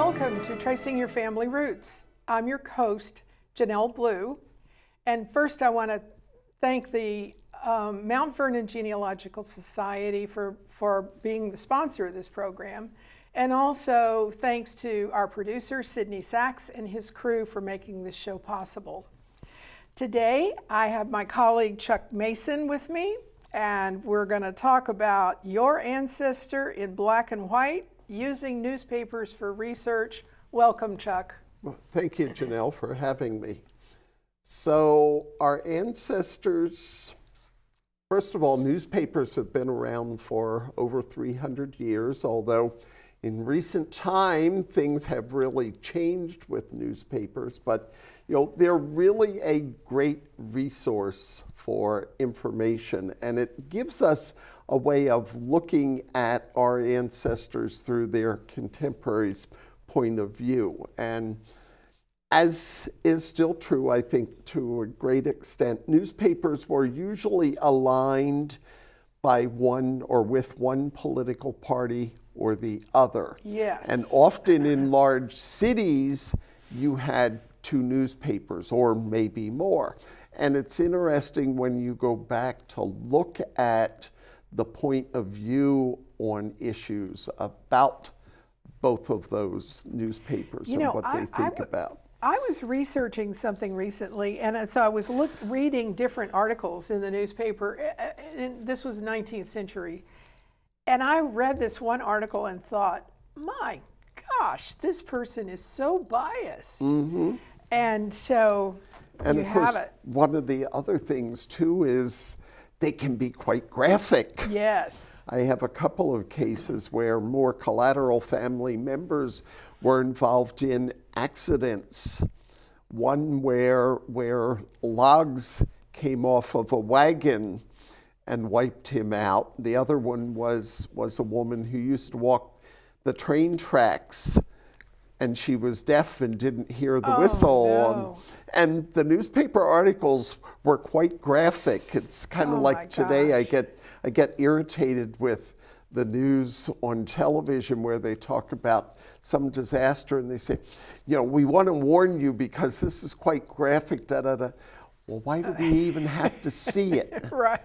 Welcome to Tracing Your Family Roots. I'm your host, Janelle Blue. And first I want to thank the Mount Vernon Genealogical Society for being the sponsor of this program. And also thanks to our producer, Sidney Sachs, and his crew for making this show possible. Today, I have my colleague Chuck Mason with me, and we're going to talk about your ancestor in black and white, using newspapers for research. Welcome, Chuck. Well, thank you, Janelle, for having me. So our ancestors, first of all, newspapers have been around for over 300 years, although in recent time, things have really changed with newspapers, but they're really a great resource for information, and it gives us a way of looking at our ancestors through their contemporaries' point of view. And as is still true, I think, to a great extent, newspapers were usually aligned by one or with one political party or the other. Yes. And often in large cities, you had two newspapers or maybe more. And it's interesting when you go back to look at the point of view on issues about both of those newspapers and what they think about. I was researching something recently, and so I was reading different articles in the newspaper, and this was 19th century, and I read this one article and thought, my gosh, this person is so biased. Mm-hmm. And so and you of course, have it. One of the other things too is they can be quite graphic. Yes. I have a couple of cases where more collateral family members were involved in accidents. One where logs came off of a wagon and wiped him out. The other one was a woman who used to walk the train tracks, and she was deaf and didn't hear the whistle. No. And the newspaper articles were quite graphic. It's kind of like today I get irritated with the news on television where they talk about some disaster and they say, we want to warn you because this is quite graphic, da da da. Well, why do we even have to see it? Right.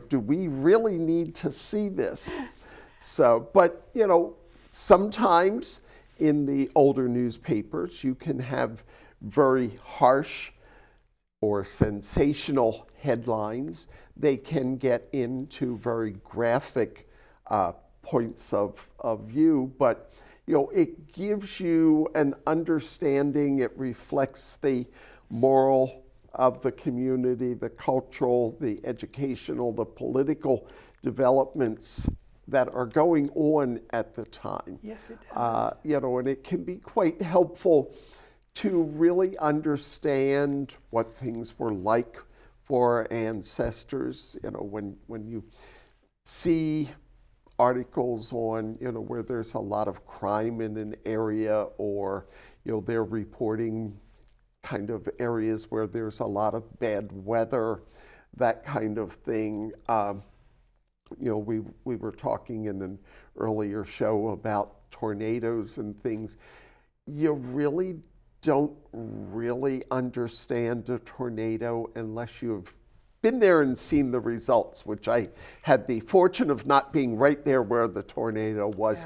Do we really need to see this? So, but sometimes in the older newspapers, you can have very harsh or sensational headlines. They can get into very graphic points of view, but it gives you an understanding. It reflects the moral of the community, the cultural, the educational, the political developments that are going on at the time. Yes, it does. And it can be quite helpful to really understand what things were like for our ancestors. When you see articles on, where there's a lot of crime in an area, or, they're reporting kind of areas where there's a lot of bad weather, that kind of thing. We were talking in an earlier show about tornadoes and things. You really don't really understand a tornado unless you've been there and seen the results, which I had the fortune of not being right there where the tornado was,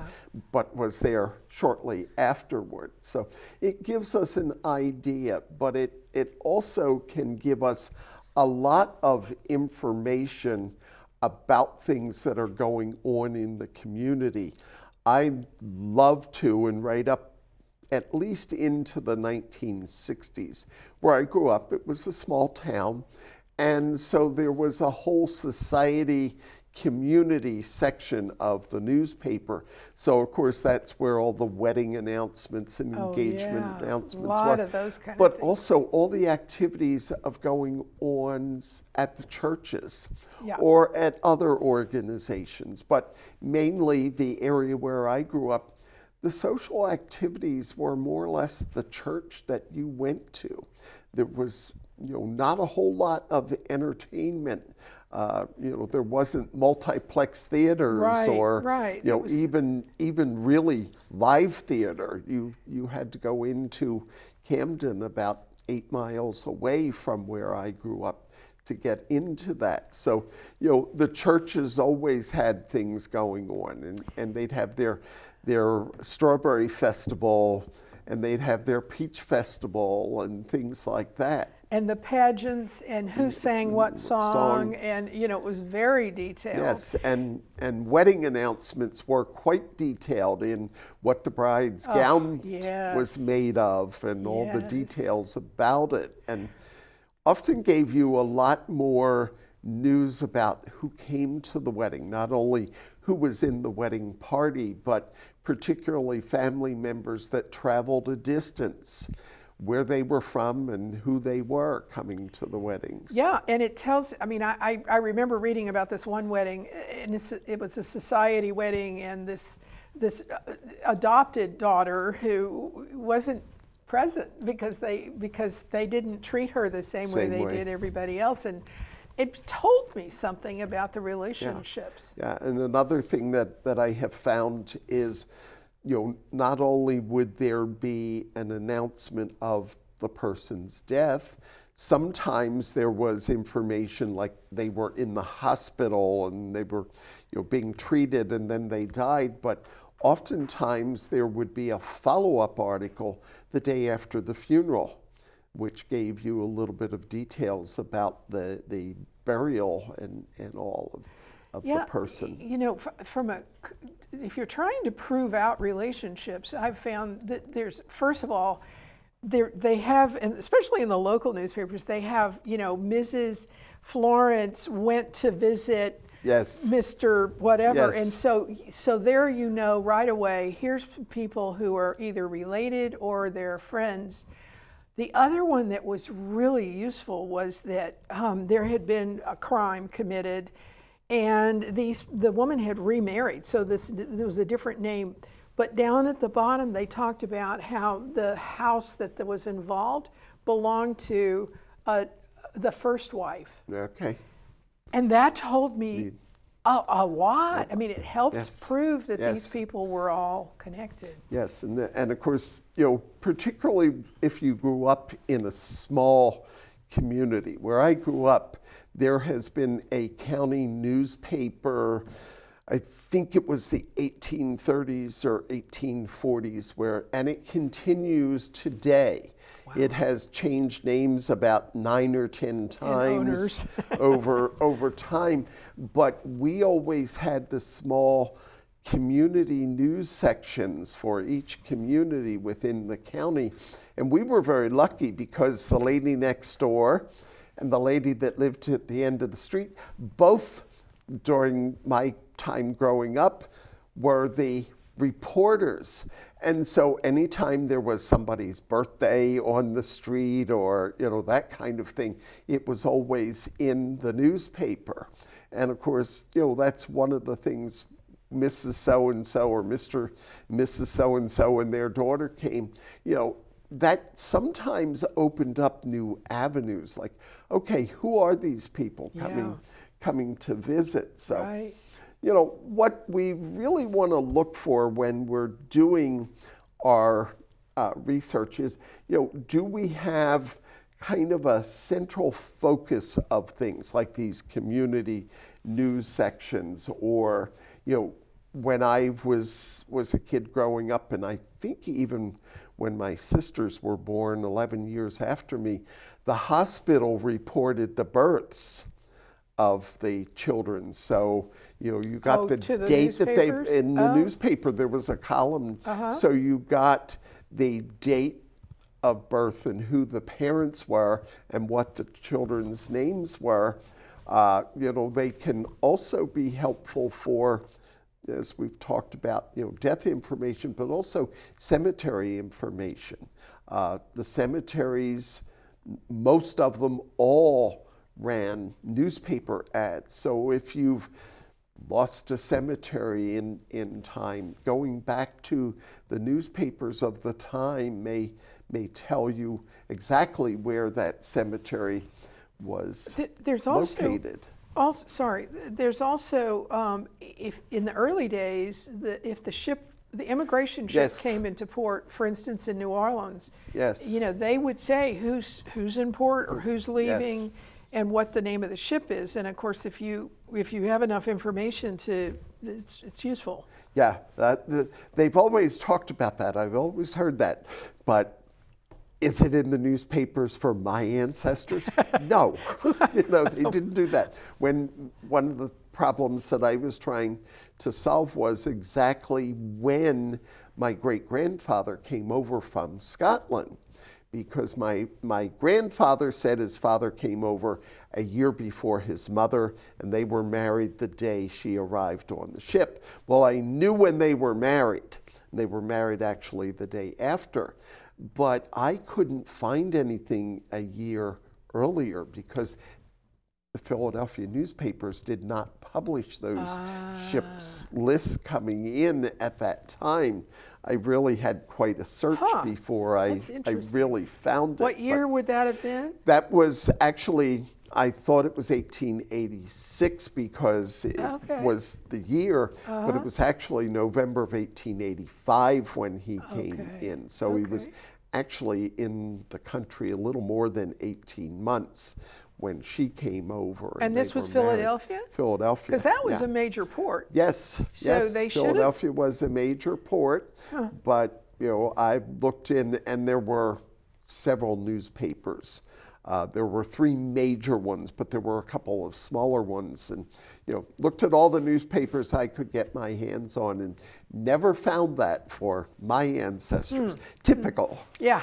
but was there shortly afterward. So it gives us an idea, but it also can give us a lot of information about things that are going on in the community. I love to, and right up at least into the 1960s, where I grew up, it was a small town, and so there was a whole society community section of the newspaper. So of course that's where all the wedding announcements and engagement announcements were. A lot of those kind but of things. Also all the activities of going on at the churches Yeah. or at other organizations. But mainly the area where I grew up, the social activities were more or less the church that you went to. There was not a whole lot of entertainment. There wasn't multiplex theaters Right, or, right. you It know, was- even really live theater. You had to go into Camden, about 8 miles away from where I grew up, to get into that. So, the churches always had things going on, and they'd have their strawberry festival, and they'd have their peach festival and things like that. And the pageants and who sang what Song. and it was very detailed. Yes, and wedding announcements were quite detailed in what the bride's gown was yes. made of and all the Yes. details about it, and often gave you a lot more news about who came to the wedding, not only who was in the wedding party, but particularly family members that traveled a distance, where they were from and who they were coming to the weddings. Yeah, and it tells, I remember reading about this one wedding, and it was a society wedding, and this adopted daughter who wasn't present because they didn't treat her the same way they did everybody else, and it told me something about the relationships. Yeah, and another thing that I have found is, not only would there be an announcement of the person's death, sometimes there was information like they were in the hospital and they were, being treated and then they died, but oftentimes there would be a follow-up article the day after the funeral, which gave you a little bit of details about the burial and all of the person. If you're trying to prove out relationships, I've found that there's, first of all, they have, and especially in the local newspapers, they have, Mrs. Florence went to visit Yes. Mr. whatever, Yes. and so there right away, here's people who are either related or they're friends. The other one that was really useful was that there had been a crime committed, and the woman had remarried, so there was a different name. But down at the bottom, they talked about how the house that was involved belonged to the first wife. Okay. And that told me a lot. I mean, it helped prove that these people were all connected. Yes, and of course, particularly if you grew up in a small community. Where I grew up, there has been a county newspaper, I think it was the 1830s or 1840s, and it continues today. Wow. It has changed names about 9 or 10 times over time, but we always had the small community news sections for each community within the county. And we were very lucky because the lady next door and the lady that lived at the end of the street, both during my time growing up, were the reporters. And so anytime there was somebody's birthday on the street or, that kind of thing, it was always in the newspaper. And of course, that's one of the things Mrs. So-and-so or Mr. and Mrs. So-and-so and their daughter came, that sometimes opened up new avenues. Like, okay, who are these people coming to visit? So, right. What we really want to look for when we're doing our research is, do we have kind of a central focus of things like these community news sections, or, when I was a kid growing up, and I think even when my sisters were born 11 years after me, the hospital reported the births of the children. So, you got the date that they, in the newspaper, there was a column. So you got the date of birth and who the parents were and what the children's names were. They can also be helpful for, as we've talked about, death information, but also cemetery information. The cemeteries, most of them all ran newspaper ads. So if you've lost a cemetery in time, going back to the newspapers of the time may tell you exactly where that cemetery was There's located. also, sorry, there's also, if in the early days, if the immigration ship Yes. came into port, for instance, in New Orleans, Yes. you know, they would say who's in port or who's leaving and what the name of the ship is. And of course, if you have enough information it's useful. Yeah, they've always talked about that. I've always heard that. But is it in the newspapers for my ancestors? No. You know, they didn't do that. When one of the problems that I was trying to solve was exactly when my great-grandfather came over from Scotland, because my grandfather said his father came over a year before his mother, and they were married the day she arrived on the ship. Well, I knew when they were married. They were married actually the day after, but I couldn't find anything a year earlier because the Philadelphia newspapers did not publish those ships lists coming in at that time. I really had quite a search before I really found it. What year would that have been? That was actually, I thought it was 1886 because it was the year, but it was actually November of 1885 when he came in. So he was actually in the country a little more than 18 months when she came over. And this was Philadelphia? Philadelphia. Because that was a major port. Yes, yes. Philadelphia was a major port, but you know, I looked in, and there were several newspapers. There were 3 major ones, but there were a couple of smaller ones, and you know, looked at all the newspapers I could get my hands on, and never found that for my ancestors. Typical. Yeah.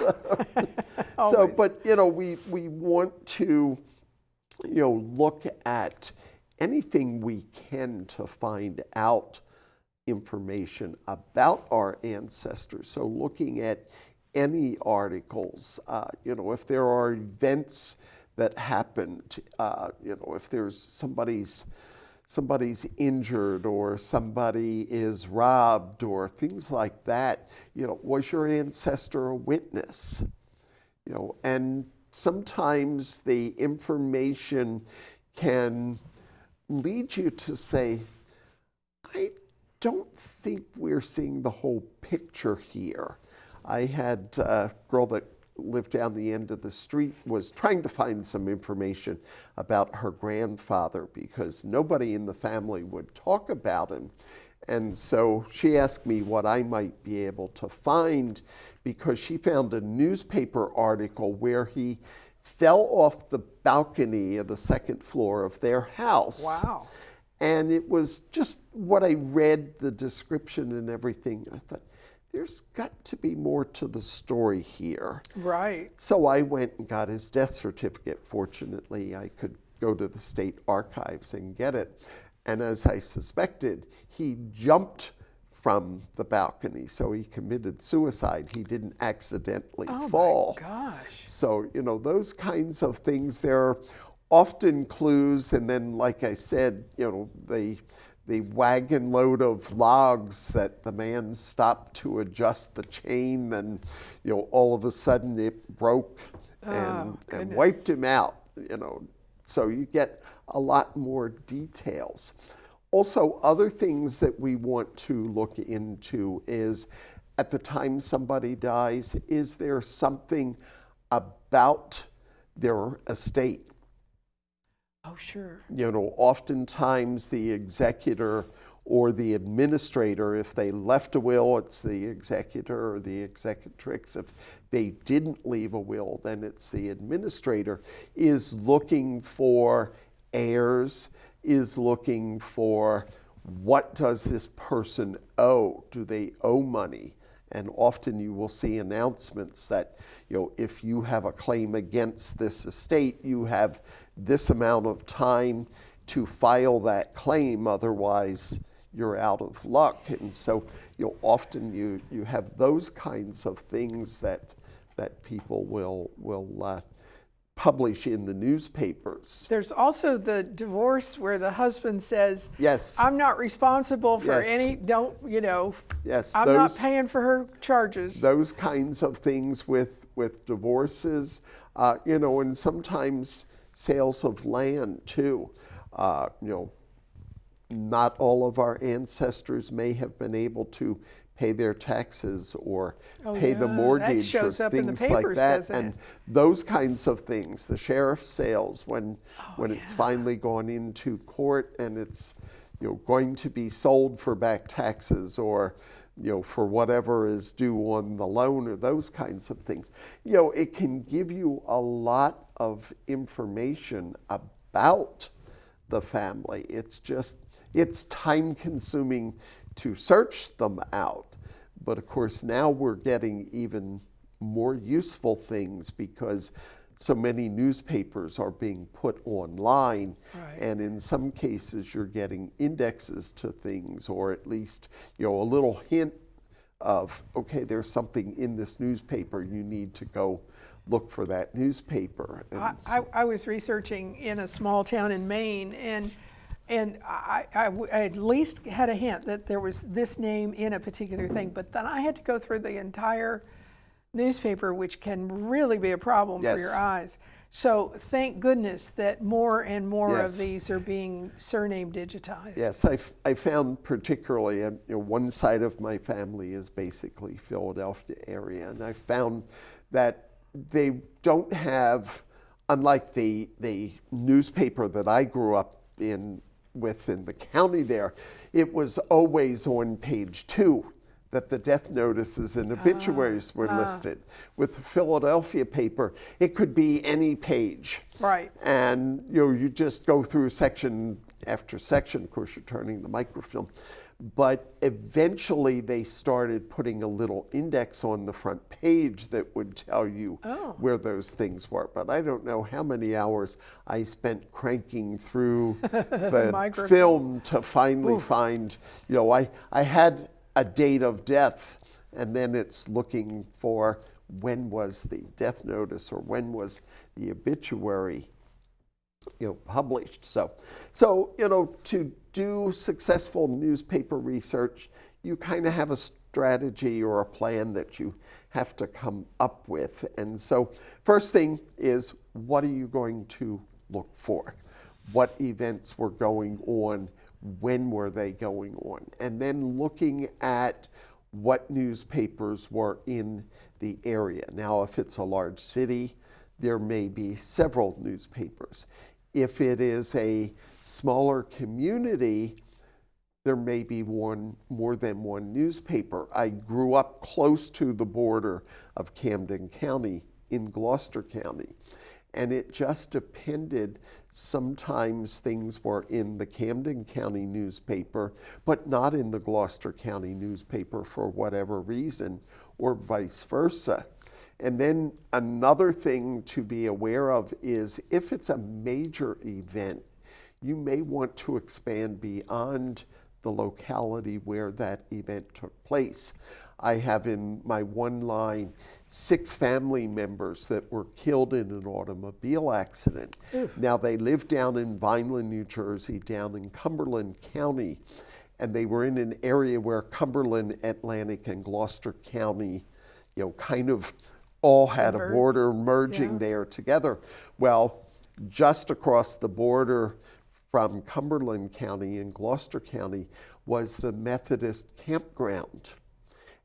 So, but you know, we want to, you know, look at anything we can to find out information about our ancestors. So looking at any articles, you know, if there are events that happened, you know, if there's somebody's injured or somebody is robbed or things like that, you know, was your ancestor a witness? You know, and sometimes the information can lead you to say, I don't think we're seeing the whole picture here. I had a girl that lived down the end of the street, was trying to find some information about her grandfather because nobody in the family would talk about him. And so she asked me what I might be able to find, because she found a newspaper article where he fell off the balcony of the 2nd floor of their house. Wow. And it was just what I read, the description and everything. I thought, there's got to be more to the story here. Right. So I went and got his death certificate. Fortunately, I could go to the state archives and get it. And as I suspected, he jumped from the balcony, so he committed suicide. He didn't accidentally fall. Oh my gosh. So, you know, those kinds of things, there are often clues, and then, like I said, you know, the wagon load of logs that the man stopped to adjust the chain, and, you know, all of a sudden it broke and wiped him out, you know. So you get a lot more details. Also, other things that we want to look into is, at the time somebody dies, is there something about their estate? Oh, sure. You know, oftentimes the executor or the administrator, if they left a will, it's the executor or the executrix. If they didn't leave a will, then it's the administrator, is looking for heirs, is looking for what does this person owe? Do they owe money? And often you will see announcements that, you know, if you have a claim against this estate, you have this amount of time to file that claim, otherwise you're out of luck. And so, you know, often you have those kinds of things that people will publish in the newspapers. There's also the divorce where the husband says, Yes. I'm not responsible for Yes. any, don't, you know, Yes, I'm not paying for her charges. Those kinds of things with divorces, you know, and sometimes sales of land too. You know, not all of our ancestors may have been able to pay their taxes or pay the That mortgage or shows up in the things like papers, that, doesn't and it? those kinds of things. The sheriff's sales when it's finally gone into court and it's, you know, going to be sold for back taxes or, you know, for whatever is due on the loan or those kinds of things. You know, it can give you a lot of information about the family. It's time consuming to search them out. But of course, now we're getting even more useful things because so many newspapers are being put online. Right. And in some cases, you're getting indexes to things, or at least, you know, a little hint of, okay, there's something in this newspaper, you need to go look for that newspaper. And I was researching in a small town in Maine, and I at least had a hint that there was this name in a particular thing, but then I had to go through the entire newspaper, which can really be a problem for your eyes. So thank goodness that more and more of these are being surname digitized. Yes, I found particularly, you know, one side of my family is basically Philadelphia area, and I found that they don't have, unlike the newspaper that I grew up with in the county there, it was always on page 2 that the death notices and obituaries were listed. With the Philadelphia paper, it could be any page. Right. And you know, you just go through section after section. Of course, you're turning the microfilm. But eventually they started putting a little index on the front page that would tell you where those things were. But I don't know how many hours I spent cranking through the film to finally find, you know, I had a date of death, and then it's looking for when was the death notice or when was the obituary, you know, published. So you know, to do successful newspaper research, you kind of have a strategy or a plan that you have to come up with. And so first thing is, what are you going to look for? What events were going on? When were they going on? And then looking at what newspapers were in the area. Now, if it's a large city, there may be several newspapers. If it is a smaller community, there may be more than one newspaper. I grew up close to the border of Camden County in Gloucester County, and it just depended. Sometimes things were in the Camden County newspaper, but not in the Gloucester County newspaper for whatever reason, or vice versa. And then another thing to be aware of is if it's a major event, you may want to expand beyond the locality where that event took place. I have in my one line 6 family members that were killed in an automobile accident. Oof. Now they lived down in Vineland, New Jersey, down in Cumberland County, and they were in an area where Cumberland, Atlantic, and Gloucester County, you know, kind of all had a border merging there together. Well, just across the border from Cumberland County and Gloucester County was the Methodist campground.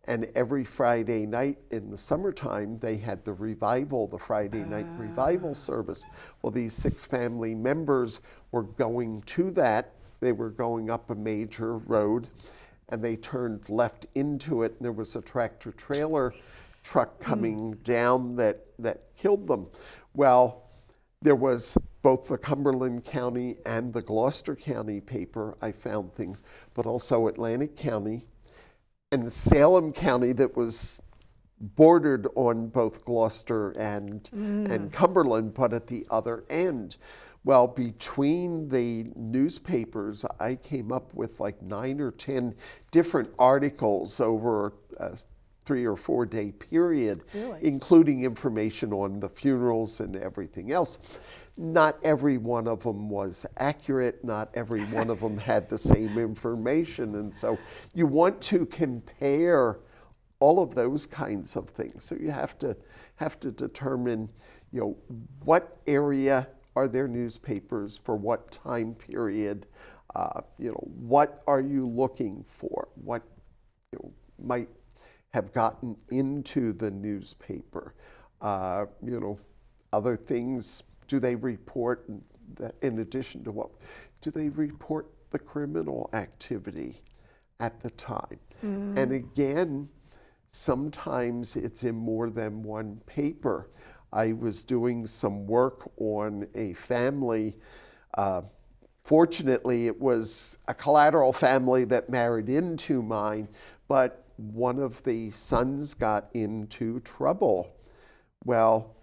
And every Friday night in the summertime, they had the revival, the Friday night revival service. Well, these 6 family members were going to that. They were going up a major road, and they turned left into it, and there was a tractor trailer truck coming down that killed them. Well, there was both the Cumberland County and the Gloucester County paper, I found things, but also Atlantic County and Salem County that was bordered on both Gloucester and Cumberland, but at the other end. Well, between the newspapers, I came up with like 9 or 10 different articles over a 3 or 4 day period, including information on the funerals and everything else. Not every one of them was accurate. Not every one of them had the same information. And so you want to compare all of those kinds of things. So you have to determine, you know, what area are their newspapers, for what time period, what are you looking for, what might have gotten into the newspaper, other things. Do they report, in addition to what, do they report the criminal activity at the time? And again, sometimes it's in more than one paper. I was doing some work on a family. Fortunately, it was a collateral family that married into mine, but one of the sons got into trouble. Well,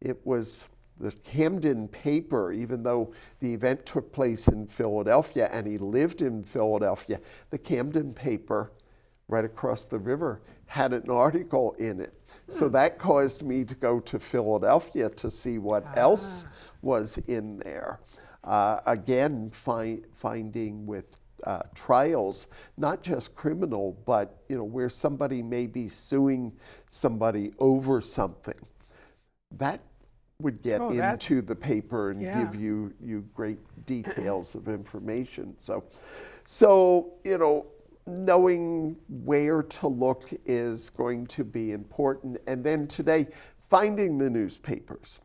it was the Camden paper, even though the event took place in Philadelphia and he lived in Philadelphia, the Camden paper right across the river had an article in it. So that caused me to go to Philadelphia to see what else was in there. Again, finding with trials, not just criminal, but where somebody may be suing somebody over something. That would get into the paper and give you great details of information. So knowing where to look is going to be important. And then today, finding the newspapers.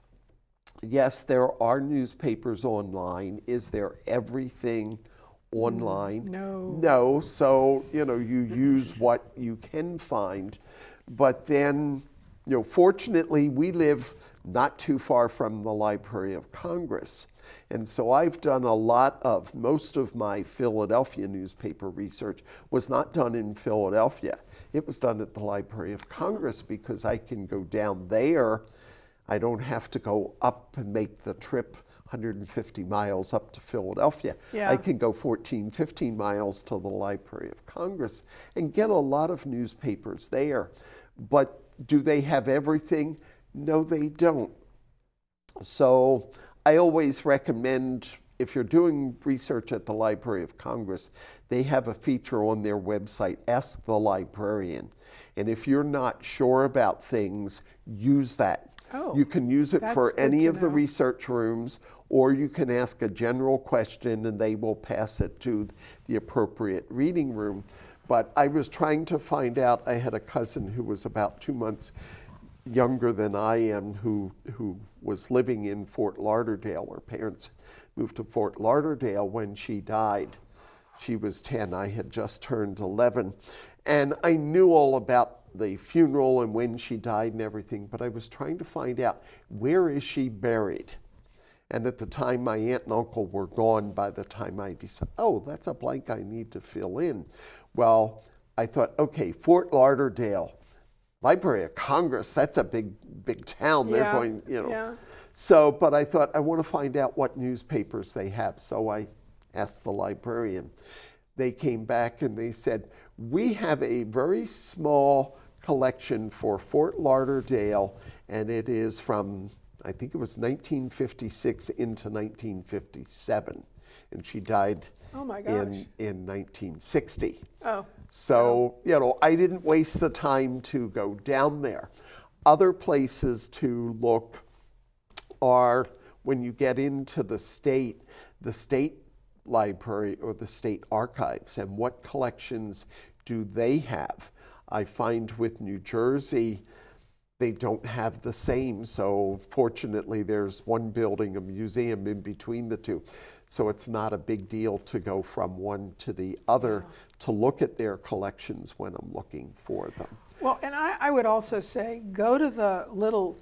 Yes, there are newspapers online. Is there everything online? No. No. So, you use what you can find. But then, fortunately, we live not too far from the Library of Congress. And so I've done most of my Philadelphia newspaper research was not done in Philadelphia. It was done at the Library of Congress because I can go down there. I don't have to go up and make the trip 150 miles up to Philadelphia. Yeah. I can go 14, 15 miles to the Library of Congress and get a lot of newspapers there. But do they have everything? No, they don't. So I always recommend, if you're doing research at the Library of Congress, they have a feature on their website, Ask the Librarian. And if you're not sure about things, use that. Oh, you can use it for good any to of the know. research rooms, or you can ask a general question and they will pass it to the appropriate reading room. But I was trying to find out, I had a cousin who was about 2 months younger than I am, who was living in Fort Lauderdale. Her parents moved to Fort Lauderdale when she died. She was 10, I had just turned 11. And I knew all about the funeral and when she died and everything, but I was trying to find out, where is she buried? And at the time, my aunt and uncle were gone by the time I decided, oh, that's a blank I need to fill in. Well, I thought, okay, Fort Lauderdale, Library of Congress, that's a big town. They're going, Yeah. So, but I thought, I want to find out what newspapers they have. So I asked the librarian. They came back and they said, we have a very small collection for Fort Lauderdale, and it is from, I think it was 1956 into 1957. And she died Oh my gosh. in 1960. Oh. So, I didn't waste the time to go down there. Other places to look are when you get into the state library or the state archives, and what collections do they have? I find with New Jersey, they don't have the same. So fortunately, there's one building, a museum in between the two. So it's not a big deal to go from one to the other to look at their collections when I'm looking for them. Well, and I would also say, go to the little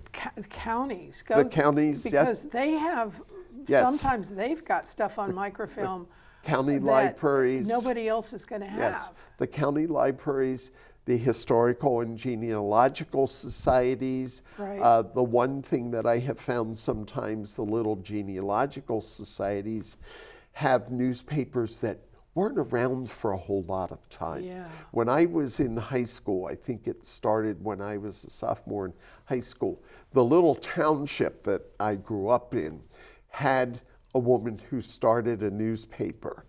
counties. The counties, because they have, Yes. sometimes they've got stuff on microfilm. County that libraries. nobody else is going to have. Yes, the county libraries, the historical and genealogical societies. Right. The one thing that I have found sometimes, the little genealogical societies have newspapers that weren't around for a whole lot of time. Yeah. When I was in high school, I think it started when I was a sophomore in high school, the little township that I grew up in had a woman who started a newspaper.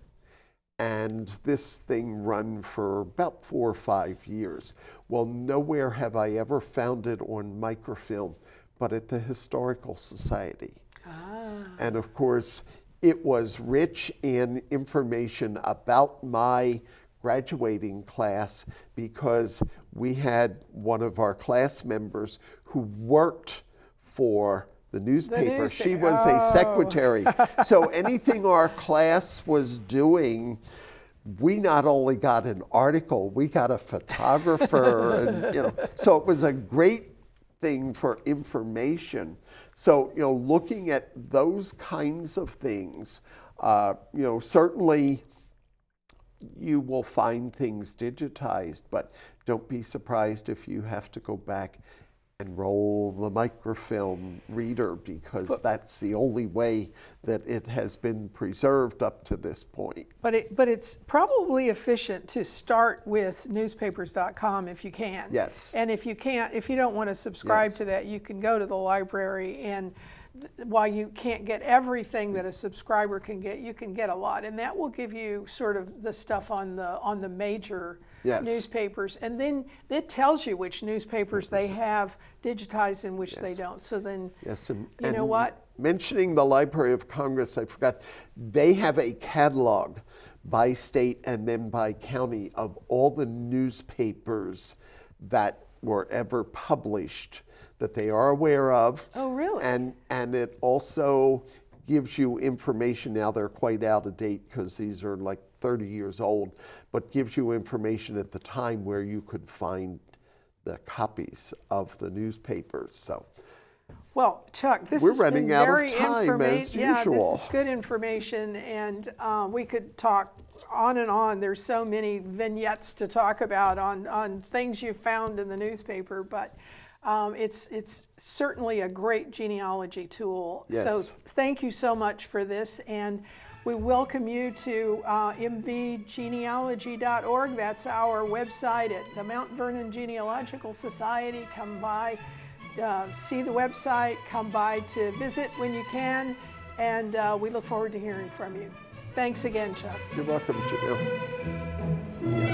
And this thing run for about 4 or 5 years. Well, nowhere have I ever found it on microfilm, but at the Historical Society. And of course, it was rich in information about my graduating class because we had one of our class members who worked for the newspaper. She was a secretary. So anything our class was doing, we not only got an article, we got a photographer, and so it was a great thing for information. So looking at those kinds of things, certainly you will find things digitized, but don't be surprised if you have to go back and roll the microfilm reader, because that's the only way that it has been preserved up to this point. But it's probably efficient to start with newspapers.com if you can. Yes. And if you can't, if you don't want to subscribe to that, you can go to the library, and while you can't get everything that a subscriber can get, you can get a lot, and that will give you sort of the stuff on the major newspapers, and then it tells you which newspapers they have digitized and which they don't. So then, you know what? Mentioning the Library of Congress, I forgot, they have a catalog by state and then by county of all the newspapers that were ever published that they are aware of. Oh, really? And it also gives you information. Now they're quite out of date because these are like 30 years old, but gives you information at the time where you could find the copies of the newspapers. So, well, Chuck, this we're has running been out very of time as usual. This is good information, and we could talk on and on. There's so many vignettes to talk about on things you found in the newspaper, but it's certainly a great genealogy tool. Yes. So thank you so much for this, and we welcome you to mvgenealogy.org. That's our website at the Mount Vernon Genealogical Society. Come by, see the website, come by to visit when you can, and we look forward to hearing from you. Thanks again, Chuck. You're welcome, Janelle.